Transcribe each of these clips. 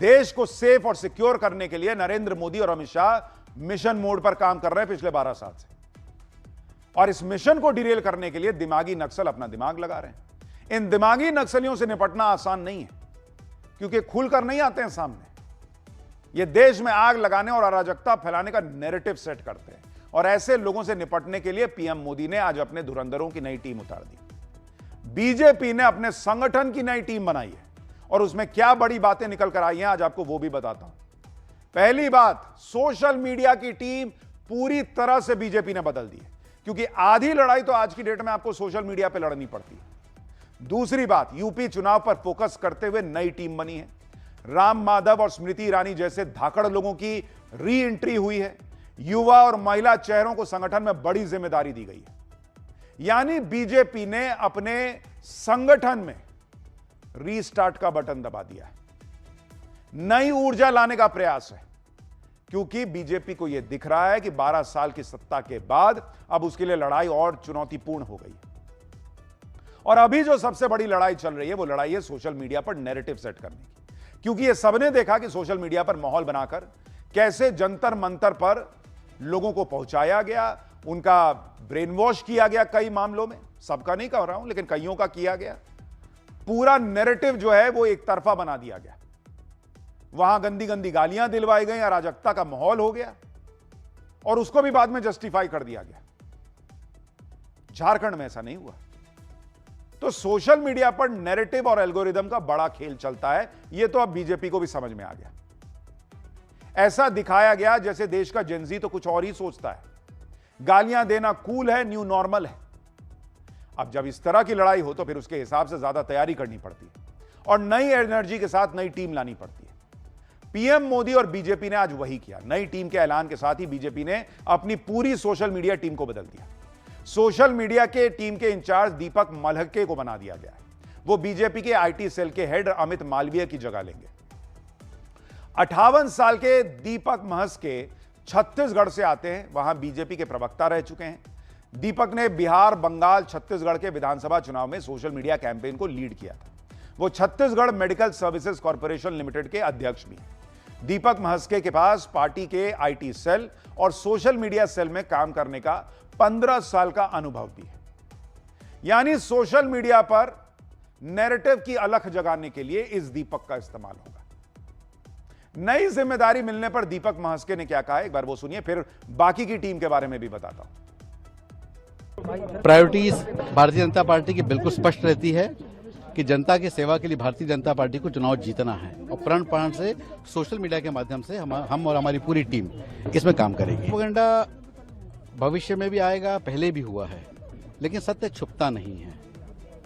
देश को सेफ और सिक्योर करने के लिए नरेंद्र मोदी और अमित शाह मिशन मोड पर काम कर रहे हैं पिछले 12 साल से। और इस मिशन को डिरेल करने के लिए दिमागी नक्सल अपना दिमाग लगा रहे हैं। इन दिमागी नक्सलियों से निपटना आसान नहीं है, क्योंकि खुलकर नहीं आते हैं सामने। ये देश में आग लगाने और अराजकता फैलाने का नैरेटिव सेट करते हैं। और ऐसे लोगों से निपटने के लिए पीएम मोदी ने आज अपने धुरंधरों की नई टीम उतार दी। बीजेपी ने अपने संगठन की नई टीम बनाई है और उसमें क्या बड़ी बातें निकल कर आई हैं, आज आपको वो भी बताता हूं। पहली बात, सोशल मीडिया की टीम पूरी तरह से बीजेपी ने बदल दी है, क्योंकि आधी लड़ाई तो आज की डेट में आपको सोशल मीडिया पर लड़नी पड़ती है। दूसरी बात, यूपी चुनाव पर फोकस करते हुए नई टीम बनी है। राम माधव और स्मृति ईरानी जैसे धाकड़ लोगों की री एंट्री हुई है। युवा और महिला चेहरों को संगठन में बड़ी जिम्मेदारी दी गई है। यानी बीजेपी ने अपने संगठन में रीस्टार्ट का बटन दबा दिया है। नई ऊर्जा लाने का प्रयास है, क्योंकि बीजेपी को यह दिख रहा है कि 12 साल की सत्ता के बाद अब उसके लिए लड़ाई और चुनौतीपूर्ण हो गई है। और अभी जो सबसे बड़ी लड़ाई चल रही है वो लड़ाई है सोशल मीडिया पर नैरेटिव सेट करने की, क्योंकि ये सबने देखा कि सोशल मीडिया पर माहौल बनाकर कैसे जंतर मंतर पर लोगों को पहुंचाया गया, उनका ब्रेन वॉश किया गया। कई मामलों में, सबका नहीं कह रहा हूं, लेकिन कईयों का किया गया। पूरा नैरेटिव जो है वो एक तरफा बना दिया गया। वहां गंदी गंदी गालियां दिलवाई गई, अराजकता का माहौल हो गया और उसको भी बाद में जस्टिफाई कर दिया गया। झारखंड में ऐसा नहीं हुआ। तो सोशल मीडिया पर नैरेटिव और एल्गोरिदम का बड़ा खेल चलता है, यह तो अब बीजेपी को भी समझ में आ गया। ऐसा दिखाया गया जैसे देश का जेनजी तो कुछ और ही सोचता है। गालियां देना कूल है, न्यू नॉर्मल है। अब जब इस तरह की लड़ाई हो तो फिर उसके हिसाब से ज्यादा तैयारी करनी पड़ती है और नई एनर्जी के साथ नई टीम लानी पड़ती है। पीएम मोदी और बीजेपी ने आज वही किया। नई टीम के ऐलान के साथ ही बीजेपी ने अपनी पूरी सोशल मीडिया टीम को बदल दिया। सोशल मीडिया के टीम के इंचार्ज दीपक मल्हके को बना दिया गया है। वो बीजेपी के आईटी सेल के हेड अमित मालवीय की जगह लेंगे। 58 साल के दीपक महस्के छत्तीसगढ़ से आते हैं, वहां बीजेपी के प्रवक्ता रह चुके हैं। दीपक ने बिहार, बंगाल, छत्तीसगढ़ के विधानसभा चुनाव में सोशल मीडिया कैंपेन को लीड किया था। वो Chhattisgarh medical services corporation limited के अध्यक्ष भी हैं। दीपक महस्के के पास पार्टी के आईटी सेल और सोशल मीडिया सेल में काम करने का 15 साल का अनुभव भी है। यानी सोशल मीडिया पर नैरेटिव की अलख जगाने के लिए इस दीपक का इस्तेमाल होगा। नई जिम्मेदारी मिलने पर दीपक महस्के ने क्या कहा, एक बार वो सुनिए, फिर बाकी की टीम के बारे में भी बताता हूं। प्रायोरिटीज भारतीय जनता पार्टी की बिल्कुल स्पष्ट रहती है कि जनता की सेवा के लिए भारतीय जनता पार्टी को चुनाव जीतना है और प्रण प्राण से सोशल मीडिया के माध्यम से हम और हमारी पूरी टीम इसमें काम करेगी। प्रोपेगेंडा भविष्य में भी आएगा, पहले भी हुआ है, लेकिन सत्य छुपता नहीं है।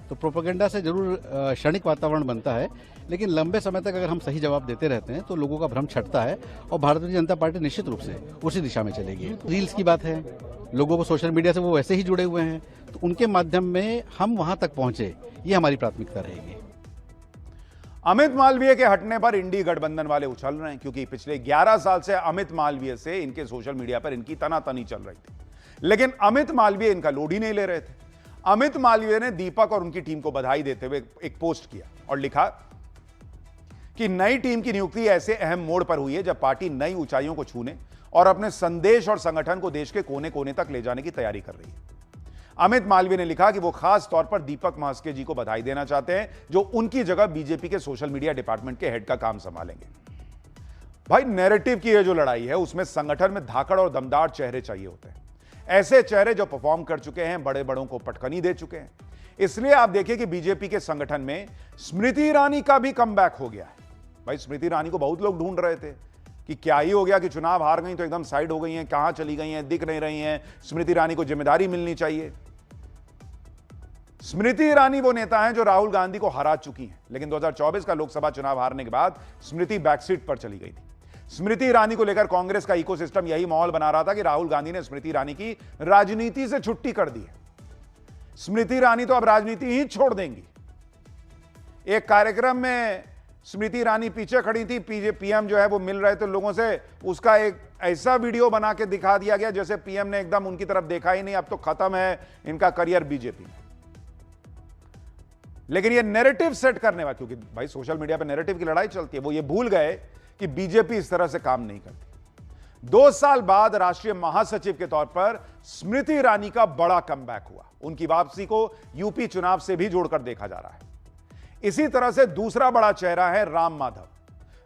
तो प्रोपेगेंडा से जरूर क्षणिक वातावरण बनता है, लेकिन लंबे समय तक अगर हम सही जवाब देते रहते हैं तो लोगों का भ्रम छटता है और भारतीय जनता पार्टी निश्चित रूप से उसी दिशा में चलेगी। रील्स की बात है, लोगों को सोशल मीडिया से वो वैसे ही जुड़े हुए हैं, तो उनके माध्यम में हम वहां तक पहुंचे, ये हमारी प्राथमिकता रहेगी। अमित मालवीय के हटने पर इंडी गठबंधन वाले उछल रहे हैं, क्योंकि पिछले 11 साल से अमित मालवीय से इनके सोशल मीडिया पर इनकी तनातनी चल रही थी, लेकिन अमित मालवीय इनका लोड ही नहीं ले रहे थे। अमित मालवीय ने दीपक और उनकी टीम को बधाई देते हुए एक पोस्ट किया और लिखा कि नई टीम की नियुक्ति ऐसे अहम मोड़ पर हुई है जब पार्टी नई ऊंचाइयों को छूने और अपने संदेश और संगठन को देश के कोने कोने तक ले जाने की तैयारी कर रही है। अमित मालवीय ने लिखा कि वो खास तौर पर दीपक महस्के जी को बधाई देना चाहते हैं, जो उनकी जगह बीजेपी के सोशल मीडिया डिपार्टमेंट के हेड का काम संभालेंगे। भाई, नैरेटिव की ये जो लड़ाई है उसमें संगठन में धाकड़ और दमदार चेहरे चाहिए होते हैं, ऐसे चेहरे जो परफॉर्म कर चुके हैं, बड़े बड़ों को पटखनी दे चुके हैं। इसलिए आप देखिए कि बीजेपी के संगठन में स्मृति ईरानी का भी कमबैक हो गया है। भाई, स्मृति ईरानी को बहुत लोग ढूंढ रहे थे कि क्या ही हो गया कि चुनाव हार गई तो एकदम साइड हो गई हैं, कहां चली गई हैं, दिख नहीं रही हैं। स्मृति ईरानी को जिम्मेदारी मिलनी चाहिए। स्मृति ईरानी वो नेता हैं जो राहुल गांधी को हरा चुकी हैं, लेकिन 2024 का लोकसभा चुनाव हारने के बाद स्मृति बैकसीट पर चली गई थी। स्मृति ईरानी को लेकर कांग्रेस का इकोसिस्टम यही माहौल बना रहा था कि राहुल गांधी ने स्मृति ईरानी की राजनीति से छुट्टी कर दी है। स्मृति ईरानी तो अब राजनीति ही छोड़ देंगी। एक कार्यक्रम में स्मृति ईरानी पीछे खड़ी थी, पीएम जो है वो मिल रहे थे लोगों से, उसका एक ऐसा वीडियो बना के दिखा दिया गया जैसे पीएम ने एकदम उनकी तरफ देखा ही नहीं, अब तो खत्म है इनका करियर बीजेपी में। लेकिन ये नैरेटिव सेट करने वाला, क्योंकि भाई सोशल मीडिया पे नैरेटिव की लड़ाई चलती है, वो ये भूल गए कि बीजेपी इस तरह से काम नहीं करती। 2 साल बाद राष्ट्रीय महासचिव के तौर पर स्मृति ईरानी का बड़ा कमबैक हुआ। उनकी वापसी को यूपी चुनाव से भी जोड़कर देखा जा रहा है। इसी तरह से दूसरा बड़ा चेहरा है राम माधव।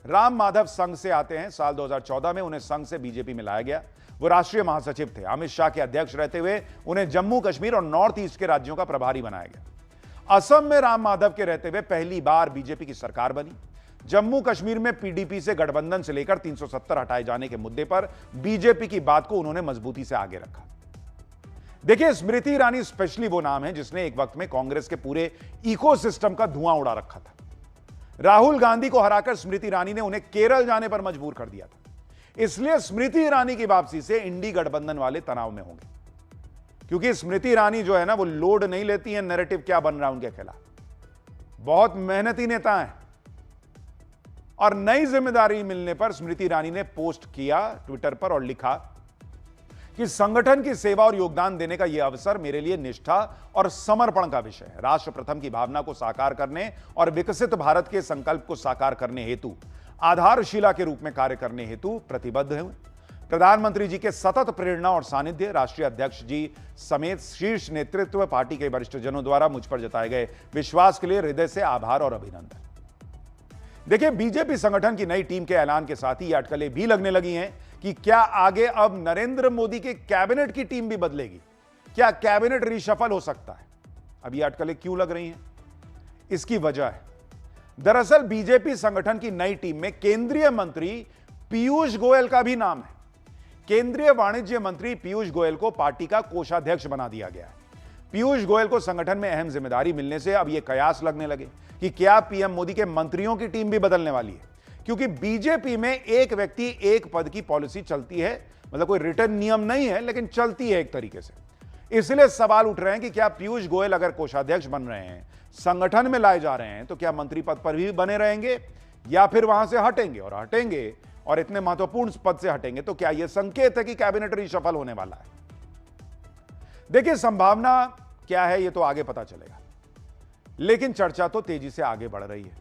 राम माधव संघ से आते हैं। साल 2014 में उन्हें संघ से बीजेपी में लाया गया। वो राष्ट्रीय महासचिव थे। अमित शाह के अध्यक्ष रहते हुए उन्हें जम्मू कश्मीर और नॉर्थ ईस्ट के राज्यों का प्रभारी बनाया गया। असम में राम माधव के रहते हुए पहली बार बीजेपी की सरकार बनी। जम्मू कश्मीर में पीडीपी से गठबंधन से लेकर 370 हटाए जाने के मुद्दे पर बीजेपी की बात को उन्होंने मजबूती से आगे रखा। देखिए, स्मृति ईरानी स्पेशली वो नाम है जिसने एक वक्त में कांग्रेस के पूरे इकोसिस्टम का धुआं उड़ा रखा था। राहुल गांधी को हराकर स्मृति ईरानी ने उन्हें केरल जाने पर मजबूर कर दिया था। इसलिए स्मृति ईरानी की वापसी से इंडी गठबंधन वाले तनाव में होंगे, क्योंकि स्मृति ईरानी जो है ना, वो लोड नहीं लेती है नैरेटिव क्या बन रहा है उनके खिलाफ। बहुत मेहनती नेता हैं। और नई जिम्मेदारी मिलने पर स्मृति ईरानी ने पोस्ट किया ट्विटर पर और लिखा कि संगठन की सेवा और योगदान देने का यह अवसर मेरे लिए निष्ठा और समर्पण का विषय है। राष्ट्र प्रथम की भावना को साकार करने और विकसित भारत के संकल्प को साकार करने हेतु आधारशिला के रूप में कार्य करने हेतु प्रतिबद्ध हूं। प्रधानमंत्री जी के सतत प्रेरणा और सानिध्य, राष्ट्रीय अध्यक्ष जी समेत शीर्ष नेतृत्व, पार्टी के वरिष्ठ जनों द्वारा मुझ पर जताए गए विश्वास के लिए हृदय से आभार और अभिनंदन। देखिए, बीजेपी संगठन की नई टीम के ऐलान के साथ ही ये अटकलें भी लगने लगी हैं कि क्या आगे अब नरेंद्र मोदी के कैबिनेट की टीम भी बदलेगी? क्या कैबिनेट रिशफल हो सकता है? अब ये अटकलें क्यों लग रही हैं? इसकी वजह है, दरअसल बीजेपी संगठन की नई टीम में केंद्रीय मंत्री पीयूष गोयल का भी नाम है। केंद्रीय वाणिज्य मंत्री पीयूष गोयल को पार्टी का कोषाध्यक्ष बना दिया गया है। पीयूष गोयल को संगठन में अहम जिम्मेदारी मिलने से अब यह कयास लगने लगे कि क्या पीएम मोदी के मंत्रियों की टीम भी बदलने वाली है, क्योंकि बीजेपी में एक व्यक्ति एक पद की पॉलिसी चलती है। मतलब कोई रिटर्न नियम नहीं है, लेकिन चलती है एक तरीके से। इसलिए सवाल उठ रहे हैं कि क्या पीयूष गोयल अगर कोषाध्यक्ष बन रहे हैं, संगठन में लाए जा रहे हैं, तो क्या मंत्री पद पर भी बने रहेंगे या फिर वहां से हटेंगे और इतने महत्वपूर्ण पद से हटेंगे तो क्या यह संकेत है कि कैबिनेट रिशफल होने वाला है? देखिए, संभावना क्या है यह तो आगे पता चलेगा, लेकिन चर्चा तो तेजी से आगे बढ़ रही है।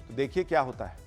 तो देखिए क्या होता है।